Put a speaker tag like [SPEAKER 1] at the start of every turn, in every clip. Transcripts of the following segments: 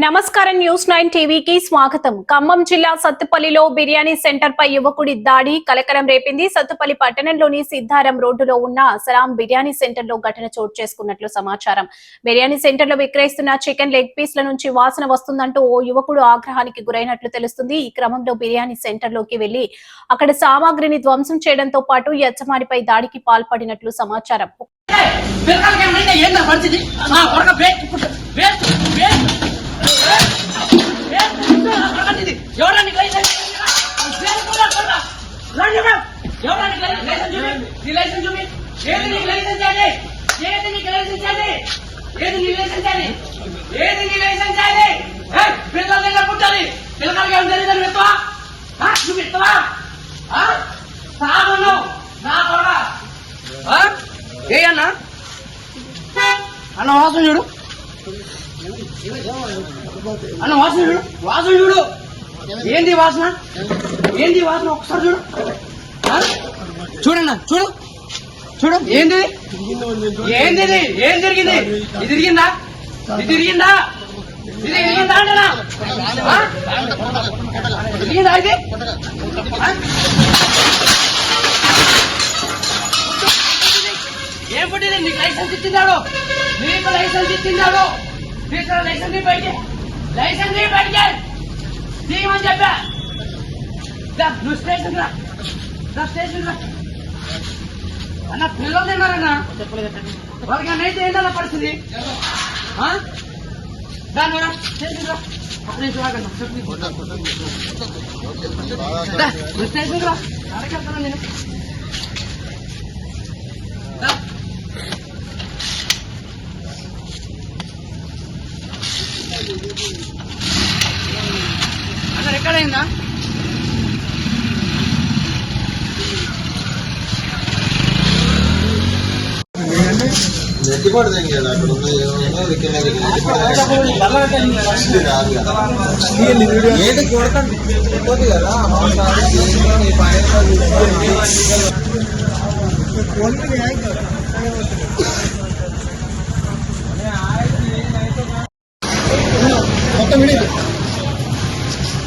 [SPEAKER 1] నమస్కారం న్యూస్ 9 టీవీకి స్వాగతం. ఖమ్మం జిల్లా సత్తుపల్లిలో బిర్యానీ సెంటర్ పై యువకుడి దాడి కలకలం రేపింది. సత్తుపల్లి పట్టణంలోని సిద్ధారం రోడ్డులో ఉన్న సలాం బిర్యానీ సెంటర్ లో ఘటన చోటు చేసుకున్నట్లు సమాచారం. బిర్యానీ సెంటర్ లో విక్రయిస్తున్న చికెన్ లెగ్ పీస్ల నుంచి వాసన వస్తుందంటూ ఓ యువకుడు ఆగ్రహానికి గురైనట్లు తెలుస్తుంది. ఈ క్రమంలో బిర్యానీ సెంటర్ లోకి వెళ్లి అక్కడ సామాగ్రిని ధ్వంసం చేయడంతో పాటు యజమానిపై దాడికి పాల్పడినట్లు సమాచారం.
[SPEAKER 2] అన్న వాసన చూడు, అన్న వాసన చూడు, వాసన చూడు. ఏంది వాసన, ఏంది వాసన ఒకసారి చూడు. చూడన్నా చూడు, చూడు. ఏంది ఏంది ఏం జరిగింది? ఇది తిరిగిందా, ఇది తిరిగిందా, ఇది తిరిగిందా అంటేనా? తిరిగిందా ఇది? ఏం పుట్టింది? నీకు లైసెన్స్ ఇచ్చిందాడు, నీకు లైసెన్స్ ఇచ్చిందాడు. తీసుకురా లైసెన్స్ బయటికి, లైసెన్స్ బయటికి తీయమని చెప్పా. నువ్వు స్టేషన్ రా, స్టేషన్ రా అన్న. పిల్లలు తిన్నారన్నా, వాళ్ళకి అయితే ఏంటన్న పరిస్థితి? దాని స్టేషన్ రా, అప్పుడు నువ్వు స్టేషన్ రా, అడగలుగుతాను నేను. అక్కడ ఎక్కడైందా?
[SPEAKER 3] నెట్టిపడి తెంగాడు అక్కడ ఏది కొడతాను కదా.
[SPEAKER 4] మొత్తం విడిది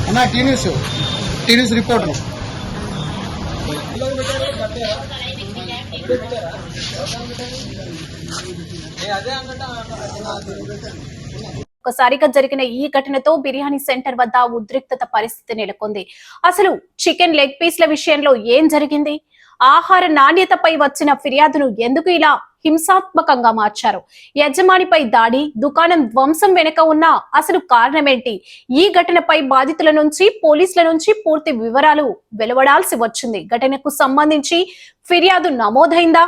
[SPEAKER 4] అన్న. టీ న్యూస్ రిపోర్టర్
[SPEAKER 1] ఒక్కసారిగా జరిగిన ఈ ఘటనతో బిర్యానీ సెంటర్ వద్ద ఉద్రిక్తత పరిస్థితి నెలకొంది. అసలు చికెన్ లెగ్ పీస్ల విషయంలో ఏం జరిగింది? ఆహార నాణ్యతపై వచ్చిన ఫిర్యాదును ఎందుకు ఇలా హింసాత్మకంగా మార్చారు? యజమానిపై దాడి, దుకాణం ధ్వంసం వెనుక ఉన్న అసలు కారణమేంటి? ఈ ఘటనపై బాధితుల నుంచి, పోలీసుల నుంచి పూర్తి వివరాలు వెలువడాల్సి వచ్చింది. ఘటనకు సంబంధించి ఫిర్యాదు నమోదైందా?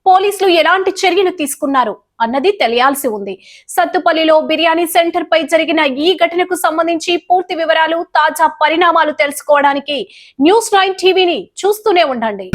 [SPEAKER 1] పోలీసులు ఎలాంటి చర్యలు తీసుకున్నారు అన్నది తెలియాల్సి ఉంది. సత్తుపల్లిలో బిర్యానీ సెంటర్ పై జరిగిన ఈ ఘటనకు సంబంధించి పూర్తి వివరాలు, తాజా పరిణామాలు తెలుసుకోవడానికి న్యూస్ 9 టీవీని చూస్తూనే ఉండండి.